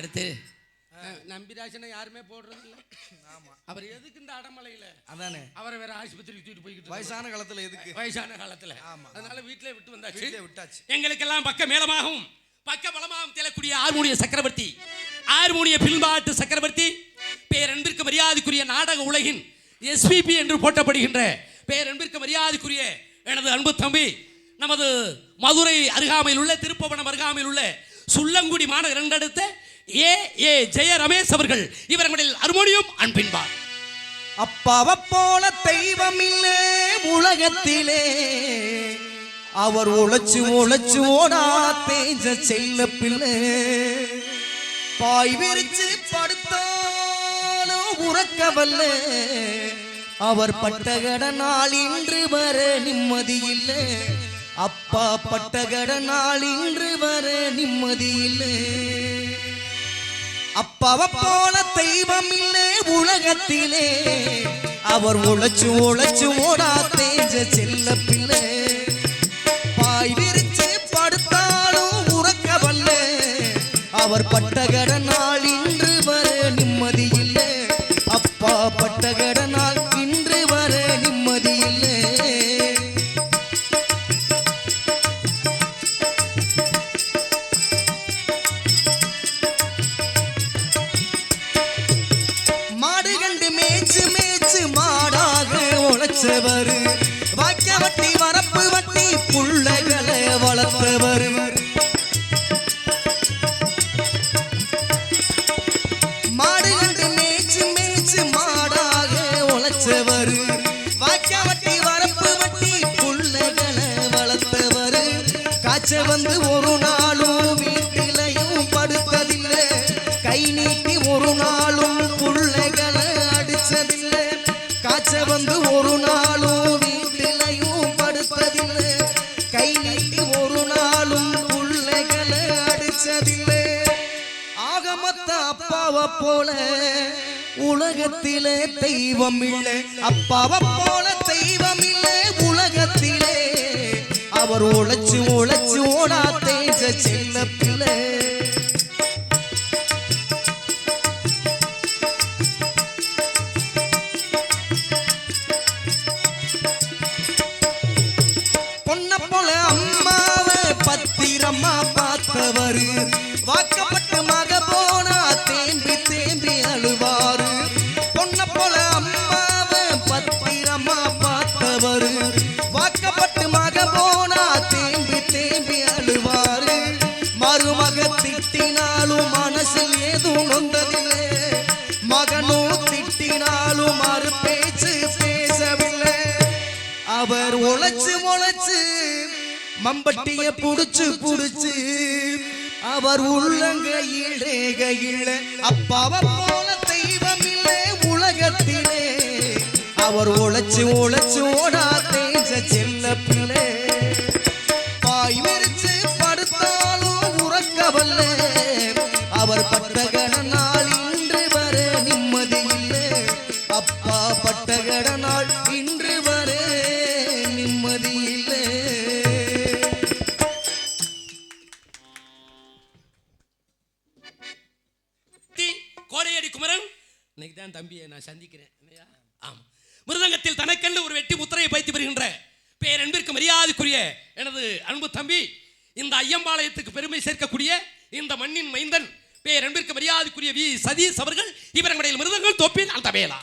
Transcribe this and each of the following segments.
அதுக்கடுத்து நம்பிராஜனை யாருமே போடுறது இல்லை. ஆமா, அவர் எதுக்கு இந்த அடமலையில அதானே அவரை வேற ஆஸ்பத்திரிக்கு தூக்கிட்டு போய்கிட்டு வயசான காலத்துல எதுக்கு? வயசான காலத்துல. ஆமா, அதனால வீட்டிலே விட்டு வந்தாச்சு. வீட்டிலே விட்டாச்சு. எங்களுக்கெல்லாம் பக்க மேலமாகவும் பக்க பலமாகவும் தெரியக்கூடிய ஹார்மோனிய சக்கரவர்த்தி, ஹார்மோனிய பில்பாட்டு சக்கரவர்த்தி, பேரன்பிற்கு மரியாதைக்குரிய நாடக உலகின் எஸ்பிபி என்று போட்டப்படுகின்ற பேரன்பிற்கு மரியாதைக்குரிய எனது அன்பு தம்பி, நமது மதுரை அருகாமையில் உள்ள திருப்பவனம் அருகாமையில் உள்ள சுள்ளங்குடி மாநகர் இரண்டடுத்த ஏ ஜெய ரமேஷ் அவர்கள் இவர்களில் ஹார்மோனியம் அன்பின்பார். அப்பாவை போல தெய்வம் இல்லே உலகத்திலே, அவர் உழைச்சு உழைச்சு ஓடா தேஞ்ச செல்ல பிள்ளை, பாய் விரிச்சு படுத்தாலும் உறக்கவல்ல, அவர் பட்டகட நாள் இன்று வர நிம்மதி இல்லை, அப்பா பட்டகட நாள் இன்று வர நிம்மதி இல்லை. அப்பாவை போல தெய்வம் இல்லை உலகத்திலே, அவர் உழைச்சு உழைச்சு ஓடா தேஞ்ச செல்ல பிள்ளை, பாய் விரிச்சு படுத்தாலும் உறக்கவல்ல, அவர் பட்டகட நாள் இன்று வர நிம்மதி இல்லை, அப்பா பட்டகட நாள் இன்று வர நிம்மதி இல்லை. மாடு கண்டு மேய்ச்சு மேய்ச்சு மாடாக உழைச்சவர், வாய்க்க வட்டி வரப்பு வட்டி புள்ளைகளை வளர்த்தவர், மாடு கண்டு மேய்ச்சு மேய்ச்சு மாடாக உழைச்சவர், வாய்க்க வட்டி வரப்பு வட்டி புள்ளைகளை வளர்த்தவர், காய்ச்ச வந்து ஒரு நாளும் வீட்டிலையும் படுத்ததில்லை, கை நீட்டி ஒரு நாளும் புள்ளைகளை அடிச்சதில்லை, காய்ச்ச வந்து ஒரு நாளும் வீட்டிலையும் படுத்ததில்லை, கை நீட்டி ஒரு நாளும் புள்ளைகளை அடிச்சதில்லை. ஆகமத்த அப்பாவை போல உலகத்திலே தெய்வம் இல்லை, அப்பாவை போல தெய்வம் இல்லை உலகத்திலே, அவர் உழைச்சு உழைச்சு ஓடா தேஞ்ச செல்ல பிள்ளை. பொன்ன போல அம்மாவை பத்திரமா பார்த்தவர், வாக்கப்பட்டு மக போனா தேம்பி தேம்பி அழுவாரு, பொன்ன போல அம்மாவை பத்திரமா பார்த்தவர், வாக்கப்பட்டு மக போனா தேம்பி தேம்பி அழுவாரு, மருமக திட்டினாலும் மனசில் ஏதும் நொந்ததில்லை, மகனோ திட்டினாலும் மறு பேச்சு பேசவில்லை, அவர் உழைச்சு உழைச்சு மம்பட்டிய புடிச்சு புடிச்சு அவர் உள்ளங்கையில, அப்பாவை போல தெய்வம் இல்லை உலகத்திலே, அவர் உழைச்சு உழைச்சு ஓடா தேஞ்ச செல்ல பிள்ளை, பாய் விரிச்சு படுத்தாலும் உறக்கவல்ல, அவர் பட்டகட நாள் இன்று வர நிம்மதி இல்லை, அப்பா பட்டகட நாள் இன்று வர நிம்மதி இல்லை. கோடையடி குமரன் இன்னைக்கு தான் தம்பியை நான் சந்திக்கிறேன். ஆமாம், மிருதங்கத்தில் தனக்கென்று ஒரு வெட்டி முத்திரையை பைத்து வருகின்ற பேரன்பிற்கு மரியாதைக்குரிய எனது அன்பு தம்பி, இந்த ஐயம்பாளையத்துக்கு பெருமை சேர்க்கக்கூடிய இந்த மண்ணின் மைந்தன் பேரன்பிற்கு மரியாதைக்குரிய வி சதீஷ் அவர்கள் இவர்களுடைய மிருதங்கள் தொப்பில் அந்த வேளா.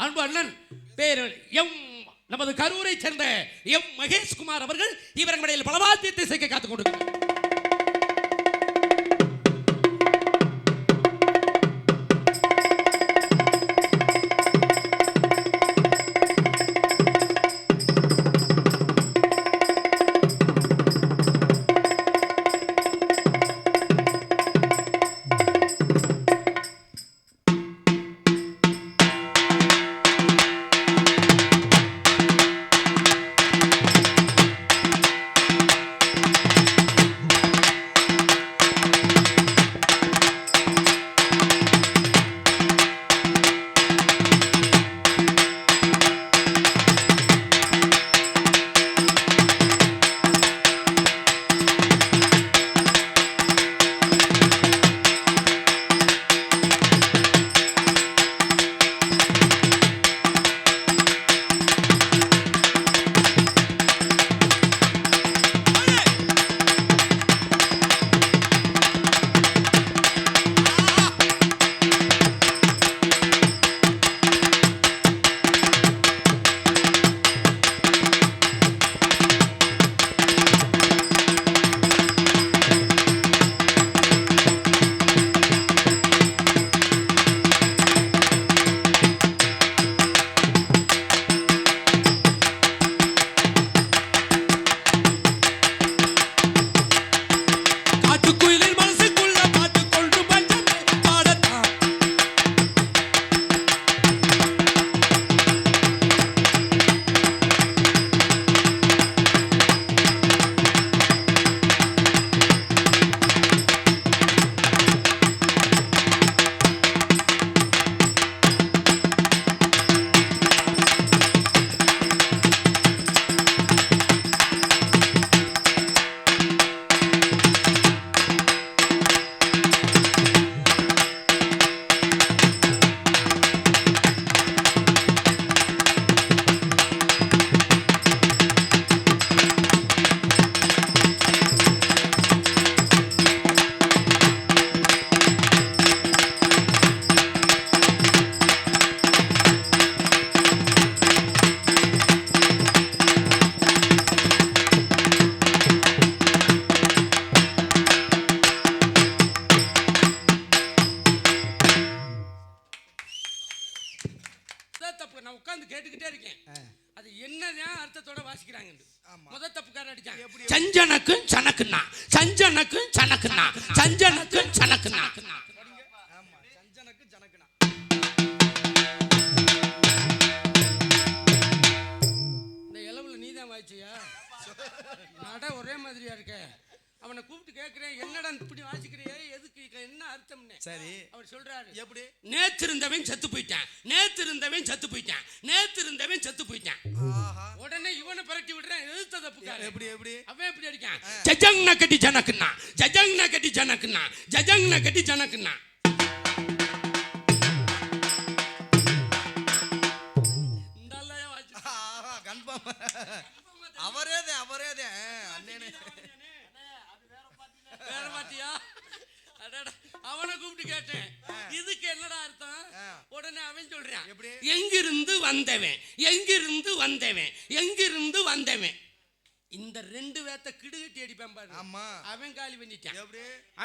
அன்பு அண்ணன் பேர் எம் நமது கரூரை சேர்ந்த எம் மகேஷ்குமார் அவர்கள் இவர்கள் பலவாத்தியத்தை சேர்க்க காத்துக் கொண்டிருக்கிறார். நான் உட்கார்ந்து கேட்டுக்கிட்டே இருக்கேன். அது என்னதான் அர்த்தத்தோட வாசிக்கிறாங்க. முதல் தப்புக்காரன் அடிச்சான். சஞ்சனக்கும் சனக்குன்னா சஞ்சனக்கும் சனக்குன்னா சஞ்சனக்கும் சனக்குன்னா. ஆமா, சஞ்சனக்கு ஜனக்குனா. இந்த இளவுல நீதான் வாய்ச்சியா? நட ஒரே மாதிரியா இருக்க. அவனை கூப்பிட்டு கேட்கிறேன், என்னடா இப்படி வாசிக்கிறியே, எதுக்கு, என்ன அர்த்தம்னு. சரி, அவர் சொல்றாரு, எப்படி? நேத்து இருந்தவன் செத்து போயிட்டான், நேத்து இருந்தவன் செத்து போயிட்டான், நேத்து இருந்தவன் செத்து போயிட்டான். உடனே இவனை பரட்டி விடுறேன். எதிர்த்த தப்புக்காரன். எப்படி எப்படி அவன் எப்படி அடிக்கான்? ஜஜங்னா கட்டி ஜனக்குன்னா ஜஜங்னா கட்டி ஜனக்குன்னா ஜஜங்னா கட்டி ஜனக்குன்னா. அவனை கூப்பிட்டு கேட்டேன், இதுக்கு என்னடா அர்த்தம்? உடனே அவன் சொல்றான், எங்கிருந்து வந்தவன் எங்கிருந்து வந்தவன் எங்கிருந்து வந்தவன். இந்த ரெண்டு வேத்த கிடுகட்டி அடிப்பான் பாரு. அவன் காலி பண்ணிட்டான்.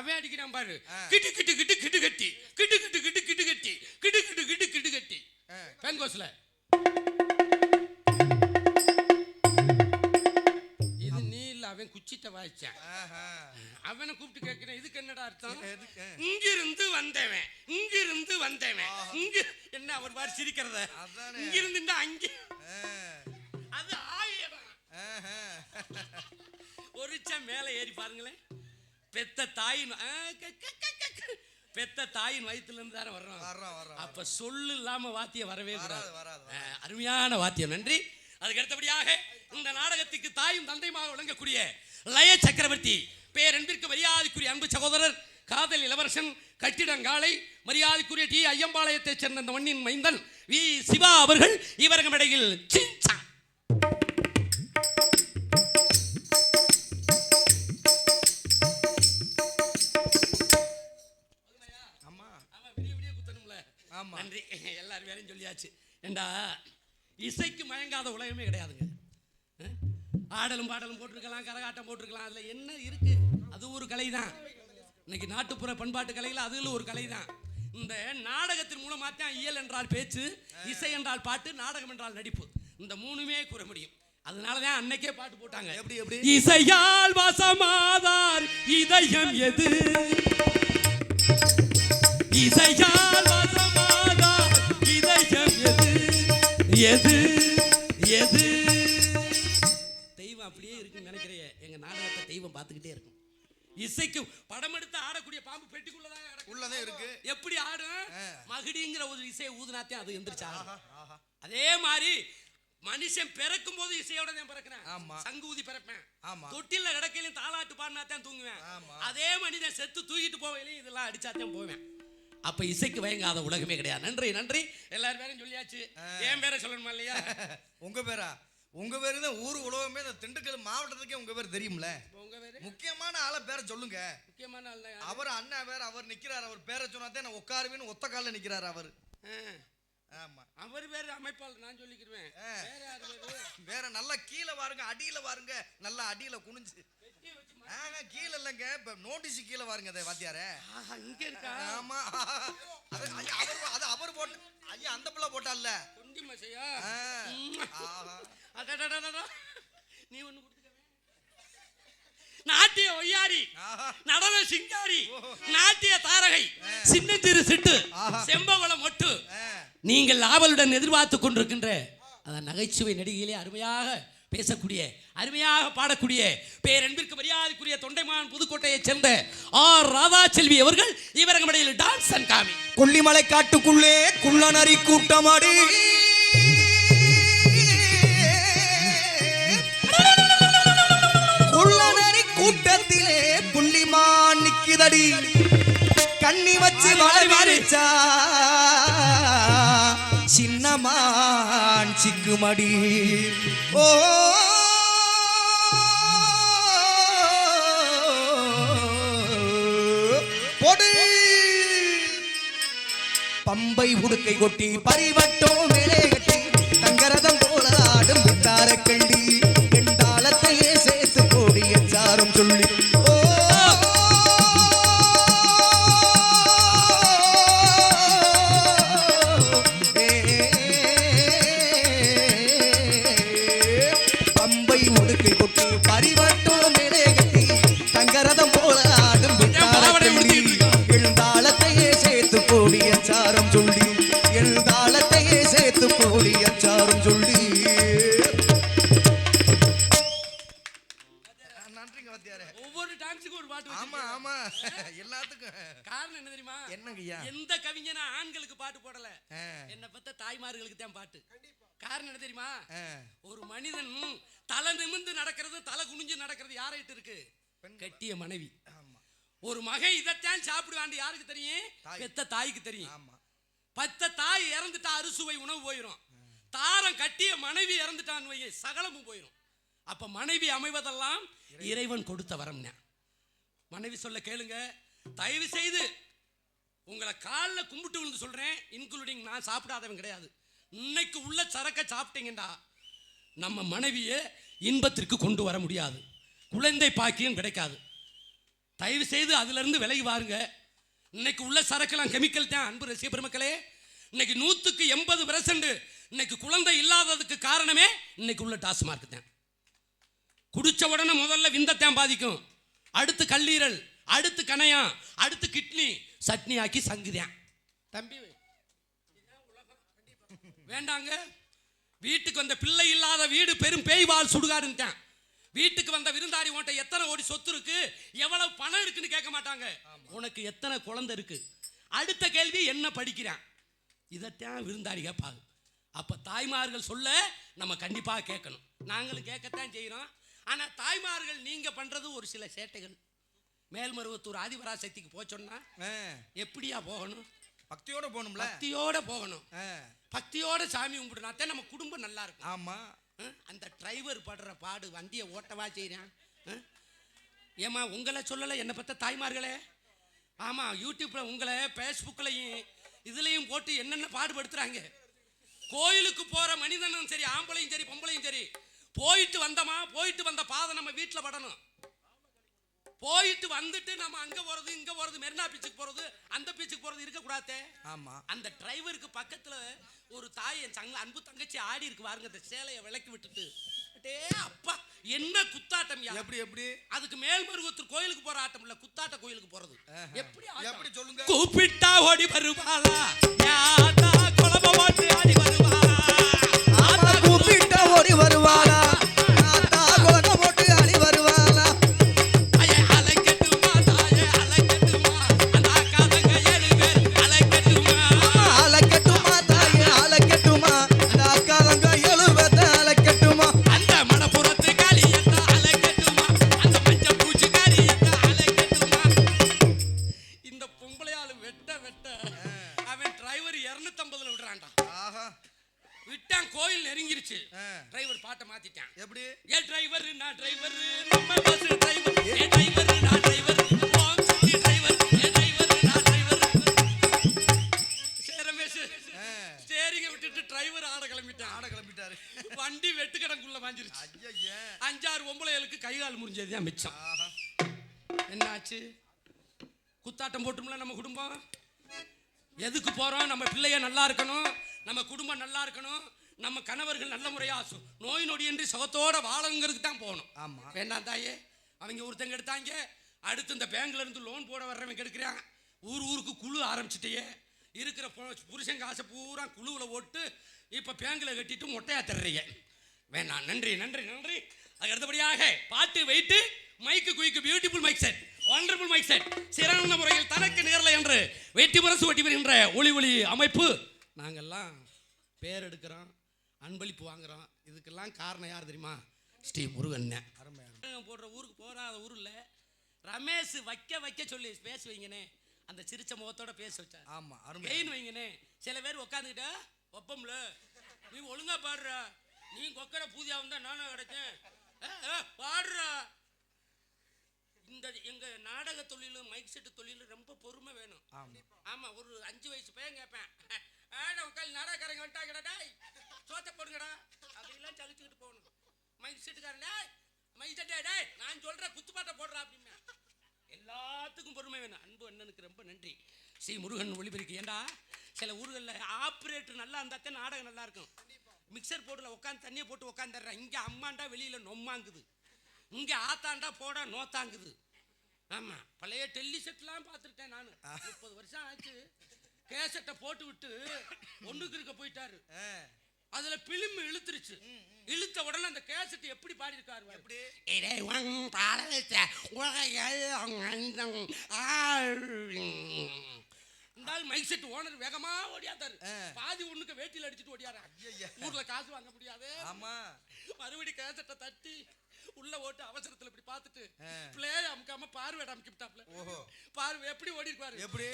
அவன் அடிக்கிறான் பாரு, கிட்டு கிட்டு கிட்டு கிட்டு கட்டி கிட்டு கிட்டு கிட்டு கிட்டு கட்டி கிட்டு கிட்டு கிட்டு கிட்டு கட்டி பெங்கோஸ்ல. இது நீ இல்ல, அவன் குச்சிட்ட வாய்ச்சான். அவனை கூப்பிட்டு கேட்கிறேன், இதுக்கு என்னடா அர்த்தம்? இங்கிருந்து வந்தவன் இங்கிருந்து வந்தவன் இங்க என்ன அவர் பாரு சிரிக்கிறத. இங்கிருந்து அங்கே அது ஆயிரம் ஒருச்சம் மேல ஏறி பாருங்களேன். பெத்த தாயின் வயிற்றுல இருந்து தானே வர்றோம். அப்ப சொல்லு இல்லாம வாத்தியம் வரவே கூடாது. அருமையான வாத்தியம், நன்றி. அதுக்கு அடுத்தபடியாக இந்த நாடகத்துக்கு தாயும் தந்தையுமாக விளங்கக்கூடிய லய சக்கரவர்த்தி, பேரன்பிற்கு மரியாதைக்குரிய அன்பு சகோதரர், காதல் இளவரசன், கட்டிடங்காலை, மரியாதைக்குரிய டி ஐயம்பாளையத்தைச் சேர்ந்த இந்த மண்ணின் மைந்தன் வி சிவா அவர்கள் இவர்கள் இடையில் சின்சா. நன்றி, எல்லாரும் வேலையும் சொல்லியாச்சு. ஏண்டா இசைக்கு மயங்காத உலகமே கிடையாதுங்க. ஆடலும் பாடலும் போட்டிருக்கலாம், கரகாட்டம் போட்டிருக்கலாம், அதில் என்ன இருக்கு? அது ஒரு கலை தான். இன்னைக்கு நாட்டுப்புற பண்பாட்டு கலையில் அதுல ஒரு கலை தான். இந்த நாடகத்தின் மூலமாக தான் இயல் என்றால் பேச்சு, இசை என்றால் பாட்டு, நாடகம் என்றால் நடிப்பு, இந்த மூணுமே கூற முடியும். அதனாலதான் அன்னைக்கே பாட்டு போட்டாங்க. எப்படி எப்படி? இசையால் வசமாதார் இதயம் எது, இசையால் வசமாதார் இதயம் எது, எது எது. தெய்வம் அப்படியே இருக்குன்னு நினைக்கிறேன். எங்க நாடகத்தை தெய்வம் பார்த்துக்கிட்டே இருக்கும். இசைக்கு படம் எடுத்து ஆடக்கூடிய பாம்பு பெட்டிக்குள்ளதான் உள்ளதே இருக்கு. எப்படி ஆடும்? மகிடிங்கிற ஒரு இசையை ஊதுனாத்தே அது எந்திரிச்சு ஆடும். அதே மாதிரி மனுஷன் பிறக்கும் போது இசையோட தான் பிறக்கிறேன். சங்கு ஊதி பிறப்பேன். தொட்டில கிடக்கையிலும் தாளாட்டு பாடினாத்தான் தூங்குவேன். அதே மனிதன் செத்து தூக்கிட்டு போவையிலையும் இதெல்லாம் அடிச்சாத்தான் போவேன். அப்ப இசைக்கு வயங்காத உலகமே கிடையாது. நன்றி நன்றி. எல்லாரும் பேரும் சொல்லியாச்சு. என் பேரை சொல்லணுமா இல்லையா? உங்க பேரா? உங்க பேரு தான் ஊரு உலகமே, இந்த திண்டுக்கல் மாவட்டத்துக்கே உங்க பேர் தெரியும்ல. உங்க பேரு? முக்கியமான ஆளை பேரை சொல்லுங்க. முக்கியமான ஆள் அவர் அண்ணா பேர், அவர் நிக்கிறார். அவர் பேரை சொன்னாதான் நான் உட்காருவேன்னு ஒத்த காலில் நிக்கிறாரு அவர். ஆமா, அவர் பேரு அமைப்பாளர். நான் சொல்லிக்கிறேன். வேற நல்லா கீழே வாருங்க, அடியில வாருங்க, நல்லா அடியில குனிஞ்சு. கீழே இல்லைங்க, இப்ப நோட்டீஸ் கீழே வாருங்க. அதை வாத்தியாரே இங்க இருக்கா? ஆமா, அது அவர் போட்ட ஐயா, அந்த பிள்ளை போட்டால நீ ஒண்ணு நாட்டிய ஒய்யாரி, நடன சிங்காரி, நாட்டிய தாரகை, சின்னஞ்சிறு சிட்டு, செம்பகுளம் மொட்டு, நீங்கள் ஆவலுடன் எதிர்பார்த்து கொண்டிருக்கின்ற அதான் நகைச்சுவை நடிகையிலே அருமையாக பேசக்கூடிய, அருமையாக பாடக்கூடிய, பேரன்பிற்கு மரியாதைக்குரிய தொண்டைமான் புதுக்கோட்டையைச் சேர்ந்த ஆர் ராதா செல்வி அவர்கள் இவரங்கமடையில் டான்ஸ் அண்ட் காமி. கொல்லிமலை காட்டுக்குள்ளே குள்ளநரி கூட்டமாடி குள்ளநரி கூட்டத்திலே புள்ளிமான் நிக்குதடி, கண்ணி வச்சு மலை மாறிச்சா சின்னமான் சிக்குமடி. ஓ பொடு பம்பை உடுக்கை கொட்டி பரிவட்டோ மேலே கட்டி தங்கரதம் போல ஆடும் விட்டார கண்டி, எண்டாலத்தையே சேர்த்து கோடிய சாரம் சொல்லி. எந்த கவிஞனா ஆண்களுக்கு பாட்டு போடல, என்ன பத்த தாய்மார்களுக்கு தான் பாட்டு. காரணம் என்ன தெரியுமா? ஒரு மனிதன் தலை நிமிர்ந்து நடக்கிறது, தலை குனிஞ்சு நடக்கிறது யாரைட்டு இருக்கு? கட்டிய மனைவி. ஒரு மகை இதைத்தான் சாப்பிடுவாண்டு யாருக்கு தெரியும்? பெத்த தாய்க்கு தெரியும். பத்த தாய் இறந்துட்டா அறுசுவை உணவு போயிடும். தாரம் கட்டிய மனைவி இறந்துட்டான் வை, சகலமும் போயிடும். அப்ப மனைவி அமைவதெல்லாம் இறைவன் கொடுத்த வரம். மனைவி சொல்ல கேளுங்க. தயவு செய்து உங்களை காலில் கும்பிட்டு விழுந்து சொல்றேன், இன்க்ளூடிங் நான் சாப்பிடாதவன் கிடையாது. இன்னைக்கு உள்ள சரக்க சாப்பிட்டீங்கடா நம்ம மனைவியை இன்பத்திற்கு கொண்டு வர முடியாது, குழந்தை பாக்கியம் கிடைக்காது. தயவு செய்து அதுல இருந்து விலகி வாருங்க. இன்னைக்கு உள்ள சரக்கெல்லாம் கெமிக்கல் தான். அன்பு ரசிக பெருமக்களே, இன்னைக்கு 100% இன்னைக்கு குழந்தை இல்லாததுக்கு காரணமே இன்னைக்கு உள்ள டாஸ்மார்க் தான். குடிச்ச உடனே முதல்ல விந்தத்தான் பாதிக்கும், அடுத்து கல்லீரல், அடுத்து கணையம், அடுத்து கிட்னி, சட்னி ஆக்கி சங்குதான். தம்பி வேண்டாங்க. வீட்டுக்கு வந்த பிள்ளை இல்லாத வீடு பெரும் பேய்வால் சுடுகாடுன்ட்டான். வீட்டுக்கு வந்த விருந்தாடி உன்ட்ட எத்தனை கோடி சொத்து இருக்கு, எவ்வளவு பணம் இருக்குன்னு கேட்க மாட்டாங்க, உனக்கு எத்தனை குழந்தை இருக்கு. அடுத்த கேள்வி என்ன படிக்கிறான், இதைத்தான் விருந்தாடி கேட்பாங்க. அப்ப தாய்மார்கள் சொல்ல நம்ம கண்டிப்பா கேட்கணும். நாங்களும் கேட்கத்தான் செய்யறோம். ஆனா தாய்மார்கள் நீங்க பண்றது ஒரு சில சேட்டைகள். மேல்மருவத்தூர் ஆதிபராசக்திக்கு போச்சோன்னா எப்படியா போகணும்? பக்தியோட போகணும்ல. பக்தியோட போகணும். பக்தியோட சாமி கும்பிடுனாத்தான் நம்ம குடும்பம் நல்லா இருக்கும். ஆமா. அந்த டிரைவர் படுற பாடு, வண்டியை ஓட்டவா செய்யறான். ஏமா உங்களை சொல்லலை, என்னை பத்த தாய்மார்களே. ஆமா, யூடியூப்ல உங்களை, பேஸ்புக்லையும் இதுலையும் போட்டு என்னென்ன பாடுபடுத்துறாங்க. கோயிலுக்கு போற மனிதனும் சரி, ஆம்பளையும் சரி பொம்பளையும் சரி, போயிட்டு வந்தமா, போயிட்டு வந்த பாதை நம்ம வீட்டுல படணும். போயிட்டு வந்துட்டு நம்ம அங்க போறது இங்க போறது மெரினா பீச்சுக்கு போறது அந்த பீச்சுக்கு போறது இருக்க கூடாதே. ஆமா. அந்த டிரைவருக்கு பக்கத்துல ஒரு தாய் என் அன்பு தங்கச்சி ஆடி இருக்கு பாருங்க, அந்த சேலையை விலக்கி விட்டுட்டு. டே அப்பா என்ன குத்தாட்டம்! எப்படி எப்படி? அதுக்கு மேல்மருவத்தூர் கோயிலுக்கு போற ஆட்டம் இல்ல, குத்தாட்ட கோயிலுக்கு போறது. எப்படி எப்படி சொல்லுங்க? கூப்பிட்டா ஓடி வருவாளா, யாதா குழம்ப போட்டு ஆடி வருவாளா, ஆமா கூப்பிட்டா ஓடி வருவாளா, ஆத்தா குழந்தை போட்டு ஆடி வருவாளா. ஐயே அலைக்கட்டுமா தாயே அலைக்கட்டுமா, அந்த அக்காதங்க 7 பேர் அலைக்கட்டுமா. அலக்கட்டுமா தாயே அலக்கட்டுமா, அந்த அக்காதங்க 7 பேத்த அலக்கட்டுமா. அந்த மணப்புறத்து காளியத்தா அலைக்கட்டுமா, அந்த மஞ்ச பூச்சி காளியத்தா அலைக்கட்டுமா. இந்த பொம்பளையாளு வெட்ட வெட்ட அவன் டிரைவர் 250ல விடுறான்டா. ஆஹா. விட்டான், கோயில் நெருங்கிருச்சு. டிரைவர் பாட்டை மாத்திட்டான். எப்படி? ஏ டிரைவர் நான் டிரைவர், நம்ம பஸ் டிரைவர், ஏ டிரைவர் நான் டிரைவர், ஓம் சக்தி டிரைவர், ஏ டிரைவர் நான் டிரைவர். ரமேஷ் ஸ்டேரிங்க விட்டுட்டு டிரைவர் ஆட கிளம்பிட்டான். ஆட கிளம்பிட்டாரு. வண்டி வெட்டுக்கடங்குள்ள மாஞ்சிருச்சு. ஐயா. 5-6 பொம்பளைகளுக்கு கை கால் முறிஞ்சதுதான் மிச்சம். ஆஹா. என்னாச்சு? குத்தாட்டம் போட்டும்ல நம்ம குடும்பம். எதுக்கு போறோம்? நம்ம பிள்ளைய நல்லா இருக்கணும், நம்ம குடும்பம் நல்லா இருக்கணும், நம்ம கணவர்கள் நல்ல முறையா நோய் நொடியின்றி சுகத்தோட வாழங்கிறதுக்கு தான் போகணும். ஆமா. வேண்டாம் தாயே, அவங்க ஒருத்தங்க எடுத்தாங்க, அடுத்து இந்த பேங்க்ல இருந்து லோன் போட வர்றவங்க கெடுக்கிறாங்க. ஊருக்கு குழு ஆரம்பிச்சுட்டே இருக்கிற புருஷன் காசை பூரா குழுவில் ஓட்டு இப்ப பேங்க்ல கட்டிட்டு மொட்டையா தர்றீங்க. வேண்டாம். நன்றி நன்றி நன்றி. அது அடுத்தபடியாக பாட்டு wait mic quick beautiful mic set, wonderful mic set, சிறந்த முறையில் தனக்கு நேரலை என்று வெற்றி முரசு வெட்டி வருகின்ற ஒளி அமைப்பு. நாங்கெல்லாம் பேர் எடுக்கிறோம், அன்பளிப்பு வாங்குறோம். இதுக்கெல்லாம் காரணம் யார் தெரியுமா? ஸ்ரீ முருகன். போடுற ஊருக்கு போறாத ஊர்ல ரமேஷ் வைக்க சொல்லி பேச வைங்கனே, அந்த சிரிச்ச முகத்தோட பேச வச்சா. ஆமா. அருமை. கெயின் வைங்கனே. சில பேர் உட்காந்துக்கிட்ட ஒப்பம்ல நீ ஒழுங்கா பாடுற, நீ கொக்கட பூஜா வந்தா நானும் கிடைச்சேன் பாடுற. இந்த எங்க நாடக தொழிலும் மைக் செட்டு தொழிலும் ரொம்ப பொறுமை வேணும். ஆமா. ஒரு 5 வயசு பையன் கேட்பேன், உட்காந்து நாடகக்காரங்க வந்துட்டாங்கடா, சோத்த போடுங்கடா அப்படின்லாம் சலிச்சுக்கிட்டு போகணும். மைக் செட்டுக்காரன் மைக் செட்டே நான் சொல்ற குத்துப்பாட்டை போடுறா அப்படின்னா எல்லாத்துக்கும் பொறுமை வேணும். அன்பு அண்ணனுக்கு ரொம்ப நன்றி. ஸ்ரீ முருகன் ஒளிபெருக்கு. ஏண்டா சில ஊர்களில் ஆப்ரேட்டர் நல்லா இருந்தாத்தான் நாடகம் நல்லா இருக்கும். மிக்சர் போர்டில் உட்காந்து தண்ணியை போட்டு உட்காந்துடுறேன். இங்கே அம்மாண்டா வெளியில் நொம்மாங்குது, இங்கே ஆத்தாண்டா போட நோத்தாங்குது. ஆமாம். பழைய டெல்லி செட்லாம் பார்த்துருக்கேன் நான். 30 வருஷம் ஆச்சு. கேசட்டை போட்டு விட்டு ஒன்றுக்கு இருக்க போயிட்டாரு. அதுல பிலிம் இழுத்துருச்சு. இழுத்த உடனே அந்த கேசட் எப்படி பாடி இருக்காரு? எப்படி இருந்தாலும் மைக் செட் ஓனர் வேகமா ஓடியாத்தாரு. பாதி ஒண்ணுக்கு வேட்டியில் அடிச்சுட்டு ஓடியாரு. ஊர்ல காசு வாங்க முடியாது. ஆமா. மறுபடியும் கேசட்டை தட்டி உள்ள ஓட்டு அவசரத்துல இப்படி பார்த்துட்டு பிளே அமுக்காம பார்வேட அமுக்கிட்டாப்ல. பார்வை எப்படி ஓடி இருப்பாரு? எப்படி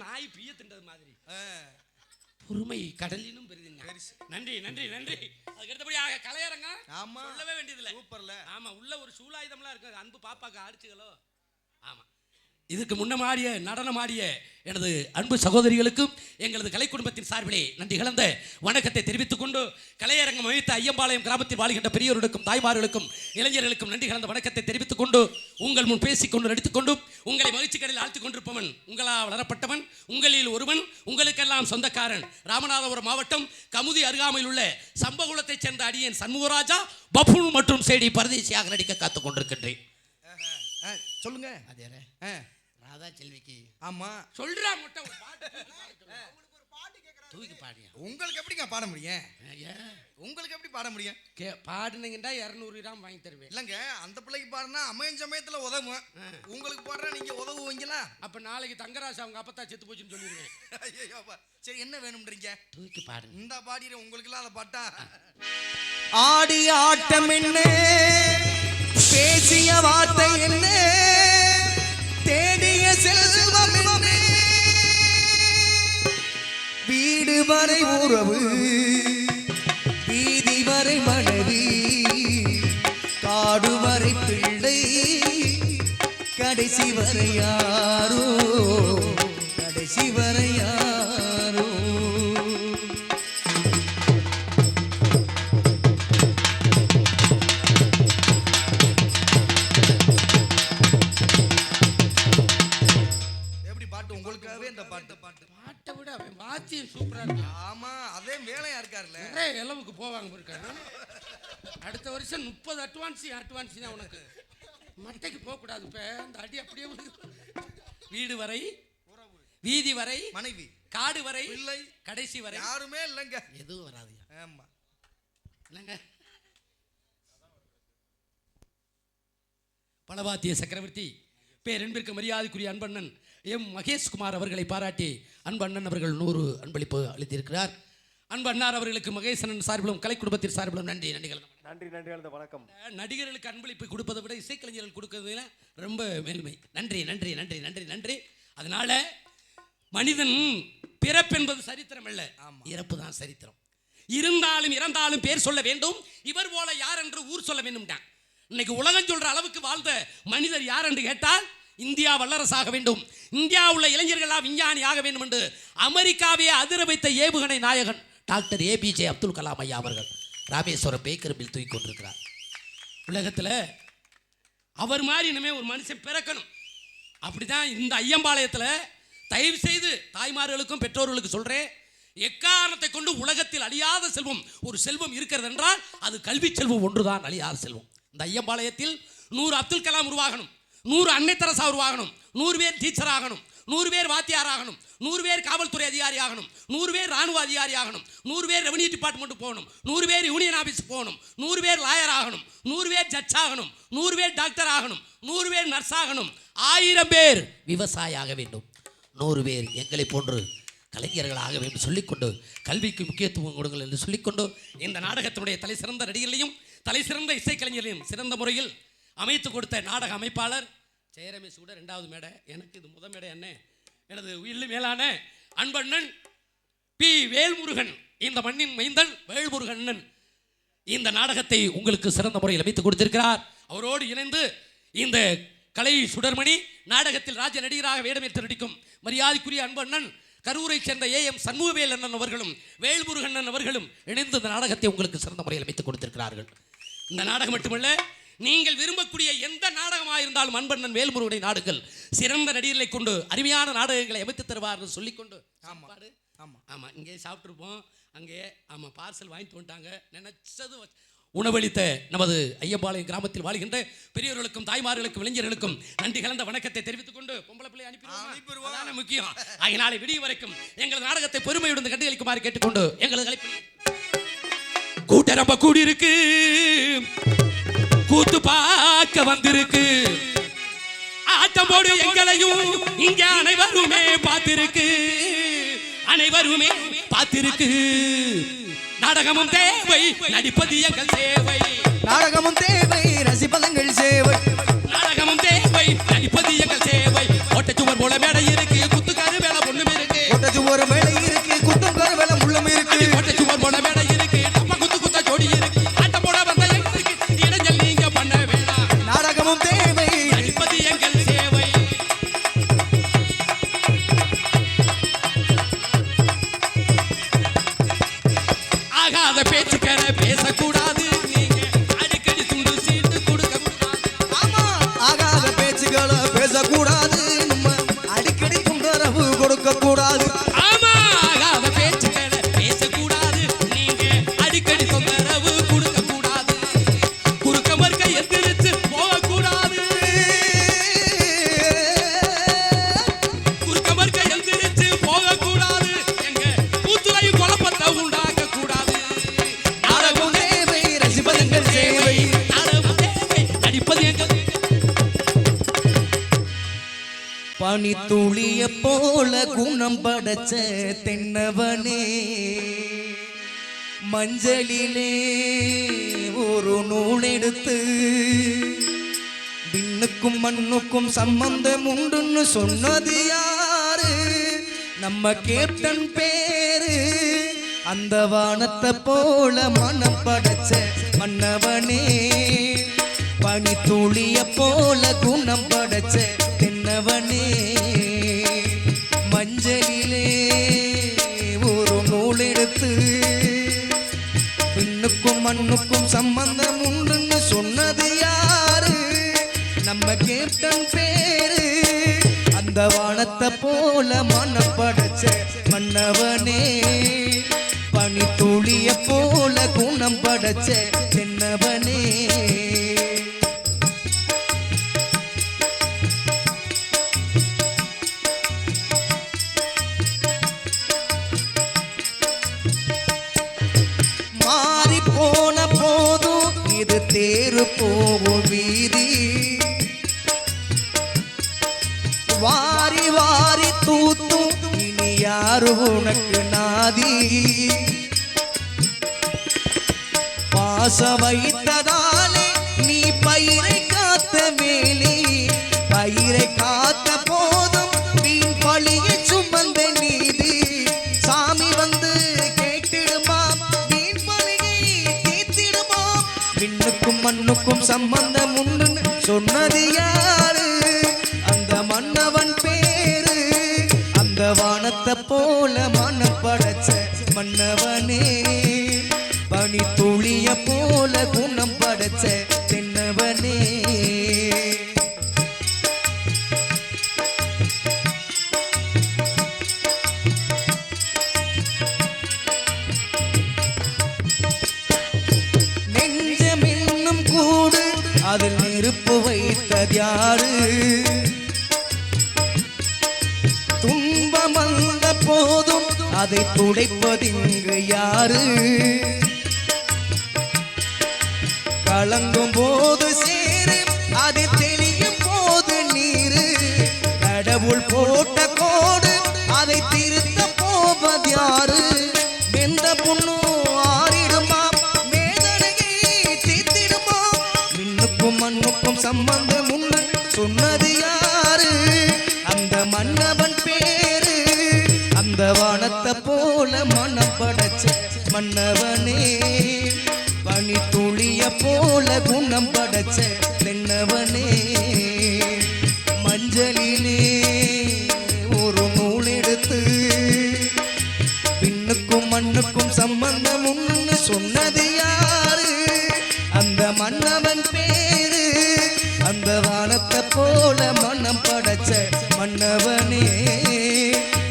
நாய் பிய தின்றது மாதிரி. பொறுமை கடலினும் பெரிதுங்க. நன்றி நன்றி நன்றி. அதுக்கு அடுத்தபடியாக கலையரங்கம். ஆமா. சொல்லவே வேண்டியதில்லை. சூப்பர்ல. ஆமா. உள்ள ஒரு சூலாயுதம்லாம் இருக்கு. அன்பு பாப்பாக்கு ஆடிச்சுகளோ. ஆமா. இதுக்கு முன்னமாடிய நடனமாடிய எனது அன்பு சகோதரிகளுக்கும் எங்களது கலை குடும்பத்தின் சார்பிலே நன்றி கலந்த வணக்கத்தை தெரிவித்துக் கொண்டு, கலையரங்கம் அமைத்த ஐயம்பாளையம் கிராமத்தில் வாழ்கின்ற பெரியோர்களுக்கும் தாய்மார்களுக்கும் இளைஞர்களுக்கும் நன்றி கலந்த வணக்கத்தை தெரிவித்துக் கொண்டு, உங்கள் முன் பேசிக்கொண்டு நடித்துக்கொண்டும் உங்களை மகிழ்ச்சி கடலில் ஆழ்த்திக் கொண்டிருப்பவன் உங்களால் வளரப்பட்டவன், உங்களில் ஒருவன், உங்களுக்கெல்லாம் சொந்தக்காரன், ராமநாதபுரம் மாவட்டம் கமுதி அருகாமையில் உள்ள சம்பகுளத்தைச் சேர்ந்த அடியேன் சண்முகராஜா பப்புன் மற்றும் சேடி பரதேசியாக நடிக்க காத்துக் கொண்டிருக்கின்றேன். சொல்லுங்க. அதே ராதா செல்விக்கு. ஆமா. சொல்றா முட்டை ஒரு பாட்டு தூக்கி பாடியா. உங்களுக்கு எப்படிங்க பாட முடியும்? உங்களுக்கு எப்படி பாட முடியும்? பாடுனீங்கன்னா 200 கிராம் வாங்கி தருவேன். இல்லைங்க, அந்த பிள்ளைக்கு பாடுனா அமையும் சமயத்துல உதவும். உங்களுக்கு பாடுறா நீங்க உதவுவீங்களா? அப்ப நாளைக்கு தங்கராசு அவங்க அப்பத்தா செத்து போச்சுன்னு சொல்லிடுவேன். ஐயோ. சரி, என்ன வேணும்ன்றீங்க? தூக்கி பாடுங்க. இந்த பாடிற உங்களுக்கு இல்லாத பாட்டா? ஆடி ஆட்டம் என்ன, பேசிய வார்த்தை என்ன, தேடிய செல்வம் என்ன, வீடு வரை உறவு, வீதி வரை மனைவி, காடு வரை பிள்ளை, கடைசி வரை யாரோ, கடைசி வரை யாரோ. வாத்தியம் சூப்பரா இருக்கு. ஆமா அதே வேலையா இருக்காருல்ல. நிறைய இளவுக்கு போவாங்க இருக்காரு. அடுத்த வருஷம் 30 அட்வான்ஸ் தான் உனக்கு. மட்டைக்கு போக கூடாது. இப்ப அந்த அடி அப்படியே வீடு வரை, வீதி வரை, மனைவி, காடு வரை, இல்லை கடைசி வரை யாருமே இல்லைங்க. எதுவும் வராது. ஆமா இல்லைங்க. பலவாத்திய சக்கரவர்த்தி பேரன்பிற்கு மரியாதைக்குரிய அன்பண்ணன் எம் மகேஷ்குமார் அவர்களை பாராட்டி அன்பண்ணன் அவர்கள் 100 அன்பளிப்பு அளித்திருக்கிறார். அன்பண்ணார் அவர்களுக்கு மகேசனன் சார்பிலும் கலை குடும்பத்தின் சார்பிலும் நன்றிகள். வணக்கம். நடிகர்களுக்கு அன்பளிப்பு கொடுப்பதை விட இசைக்கலைஞர்கள் கொடுக்கறதுல ரொம்ப மேன்மை. நன்றி. அதனால மனிதன் பிறப்பென்பது சரித்திரம் அல்ல, இறப்பு தான் சரித்திரம். இருந்தாலும் இறந்தாலும் பேர் சொல்ல வேண்டும். இவர் போல யார் என்று ஊர் சொல்ல வேண்டும். இன்னைக்கு உலகம் சொல்ற அளவுக்கு வாழ்ந்த மனிதர் யார் என்று கேட்டால் இந்தியா வல்லரசாக வேண்டும், இந்தியா உள்ள இளைஞர்களா விஞ்ஞானி ஆக வேண்டும் என்று அமெரிக்காவே அதிர வைத்த ஏவுகணை நாயகன் டாக்டர் APJ அப்துல் கலாம் ஐயா அவர்கள் ராமேஸ்வரம் பேக்கரும்பில் தூக்கி கொண்டிருக்கிறார். உலகத்தில் அவர் மாதிரி இனிமே ஒரு மனுஷன் பிறக்கணும். அப்படிதான் இந்த ஐயம்பாளையத்தில் தயவு செய்து தாய்மார்களுக்கும் பெற்றோர்களுக்கு சொல்றேன், எக்காரணத்தை கொண்டு உலகத்தில் அழியாத செல்வம் ஒரு செல்வம் இருக்கிறது என்றால் அது கல்வி செல்வம் ஒன்றுதான் அழியாத செல்வம். இந்த ஐயம்பாளையத்தில் 100 அப்துல் கலாம் உருவாகணும், 100 அன்னை தெரசா உருவாகணும், 100 பேர் டீச்சர் ஆகணும், 100 பேர் வாத்தியார் ஆகணும், 100 பேர் காவல்துறை அதிகாரி ஆகணும், 100 பேர் ராணுவ அதிகாரி ஆகணும், 100 பேர் ரெவன்யூ டிபார்ட்மெண்ட் போகணும், 100 பேர் யூனியன் ஆபீஸ் போகணும், 100 பேர் லாயர் ஆகணும், 100 பேர் ஜட்ஜ் ஆகணும், 100 பேர் டாக்டர் ஆகணும், 100 பேர் நர்ஸ் ஆகணும், 1000 பேர் விவசாயி ஆக வேண்டும், 100 பேர் எங்களை போன்று கலைஞர்களாக வேண்டும் சொல்லிக்கொண்டு கல்விக்கு முக்கியத்துவம் கொடுங்கள் என்று சொல்லிக்கொண்டு இந்த நாடகத்தினுடைய தலை சிறந்த நடிகர்களையும் தலை சிறந்த இசைக்கலைஞர்களையும் சிறந்த முறையில் அமைத்து கொடுத்த நாடக அமைப்பாளர் ஜெயரமேஷ் கூட 2வது மேடை, எனக்கு இது முதல் மேடை. என்ன எனது உயிரிலும் மேலான அன்பண்ணன் பி. வேல்முருகன், இந்த மண்ணின் மைந்தன் வேல்முருகன் இந்த நாடகத்தை உங்களுக்கு சிறந்த முறையில் அமைத்து கொடுத்திருக்கிறார். அவரோடு இணைந்து இந்த கலை சுடர்மணி நாடகத்தில் ராஜ நடிகராக வேடமேற்று நடிக்கும் மரியாதைக்குரிய அன்பண்ணன் கரூரை சேர்ந்த AM சண்முகவேல் அண்ணன் அவர்களும் வேல்முருகன் அவர்களும் இணைந்து இந்த நாடகத்தை உங்களுக்கு சிறந்த முறையில் அமைத்துக் கொடுத்திருக்கிறார்கள். இந்த நாடகம் மட்டுமல்ல, நீங்கள் விரும்பக்கூடிய எந்த நாடகமாக இருந்தாலும் அன்பண்ணன் வேல்முருகனை நாடுகள் சிறந்த நடிகர்களை கொண்டு அருமையான நாடகங்களை அமைத்து தருவார்கள் சொல்லிக்கொண்டு ஆமா இங்கே சாப்பிட்டுருப்போம், அங்கே பார்சல் வாங்கிட்டு வந்துட்டாங்க. நினைச்சது உணவளித்த நமது ஐயம்பாளையம் கிராமத்தில் வாழ்கின்ற பெரியவர்களுக்கும் தாய்மார்களுக்கும் இளைஞர்களுக்கும் நன்றி கலந்த வணக்கத்தை தெரிவித்துக் கொண்டு பொம்பளை பிள்ளை அனுப்பிடுவோம் முக்கியம். ஆகினாலே விடிய வரைக்கும் எங்கள் நாடகத்தை பெருமையுடன் கண்டுகளிக்குமாறு கேட்டுக்கொண்டு எங்களது அழைப்பு கூட்டரம்ப கூடியிருக்கு, கூத்து பார்க்க வந்திருக்கு, ஆட்டம் போடு எங்களையும் இங்க அனைவருமே பார்த்திருக்கு. நாடகமும் தேவை, நடிப்பது எங்கள் சேவை. நாடகமும் தேவை, ரசிப்பதங்கள் சேவை. நாடகமும் தேவை, நடிப்பது எங்கள் சேவை. ஒட்டச்சுவர் போல மேடை இருக்கு, குத்துக்காரு வேலை பொண்ணும் இருக்கு. ஒட்டச்சுவர் மேடை இருக்கு, குத்துக்காரு வேலை முள்ளும் இருக்கு. ஒட்டச்சுவர் போல மேடை இருக்கு, நம்ம குத்த ஜோடி இருக்கு. ஆட்டம் போட வந்த எங்களுக்கு இடைஞ்சல் நீங்க பண்ண வேண்டாம். நாடகமும் தேவை, நடிப்பது எங்கள் சேவை. ஆகாத பேச்சுக்களை பேசக்கூடாது, நீங்க அடிக்கடி துண்டு சீட்டு கொடுக்க கூடாது. ஆமா ஆகாத பேச்சுக்களை பேசக்கூடாது, நம்ம அடிக்கடி தொந்தரவு கொடுக்க கூடாது. ஆமா ஆகாத பேச்சுக்களை பேசக்கூடாது, நீங்க அடிக்கடி தொந்தரவு கொடுக்க கூடாது. குறுக்க மறுக்க எந்திரிச்சு போகக்கூடாது, குறுக்க மறுக்க எந்திரிச்சு போகக்கூடாது. எங்க கூத்துரையும் குழப்பத்தை உண்டாக்க கூடாது. நாடகம் தேவை, ரசிப்பதங்கள் சேவை. நாடகம் தேவை, நடிப்பது எங்கள் பனித்துளிய போல குணம் படைச்ச தென்னவனே, மஞ்சளிலே ஒரு நூல் எடுத்து விண்ணுக்கும் மண்ணுக்கும் சம்பந்தம் உண்டுன்னு சொன்னது யாரு? நம்ம கேப்டன் பேரு. அந்த வானத்தை போல மனம் படைச்ச மன்னவனே, பனித்துளிய போல குணம் படைச்ச தென்னவனே, மஞ்சளிலே ஒரு நூல் எடுத்து விண்ணுக்கும் மண்ணுக்கும் சம்பந்தம் உண்டுன்னு சொன்னது யாரு? நம்ம கேப்டன் பேரு. அந்த வானத்தை போல மனம் படைச்ச மன்ன மன்னவனே பனித்துளிய போல குணம் படைச்ச தென்னவனே மாறி போன போதும் இது தேரு போகும் வீதி வாரி வாரி தூத்தும் இனி யாரு உனக்கு நாதி பாச வைத்ததாலே நீ பயிரை காத்த வேலி பயிரை காத்த போதும் வீண் பழியை சுமந்த நீதி சாமி வந்து கேட்டிடுமா வீண் பழியை தீர்த்திடுமா விண்ணுக்கும் மண்ணுக்கும் சம்பந்தம் உண்டு சொன்னது யாரு அந்த மன்னவன் பேரு அந்த வானத்தை போல மனம் படைச்ச மன்னவனே பனி துளிய போல குணம் படைச்ச தென்னவனே நெஞ்சம் என்னும் கூடு அதில் நெருப்பு வைத்தத்யாரு துன்பம் வந்த போதும் அதை துடைப்பதிங்கு யாரு கலங்கும் போது சேரு அது தெளியும் போது நீரு கடவுள் போட்ட கோடு அதை திருத்த போவது யாரு வெந்த புண்ணு ஆறிடுமா வேதனையை தீர்த்திடுமா விண்ணுக்கும் மண்ணுக்கும் சம்பந்தம் உண்டு சொன்னது யாரு அந்த மன்னவன் பேரு அந்த வானத்தை போல மனம் படைச்ச மன்னவனே பனி துளிய போல குணம் படைச்ச தென்னவனே மஞ்சளிலே ஒரு நூல் எடுத்து விண்ணுக்கும் மண்ணுக்கும் சம்பந்தம் உண்டு சொன்னது யாரு அந்த மன்னவன் பேரு அந்த வானத்தை போல மனம் படைச்ச மன்னவனே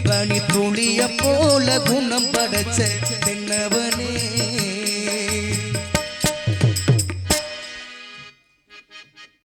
பனி துளிய போல குணம் படைச்ச தென்னவனே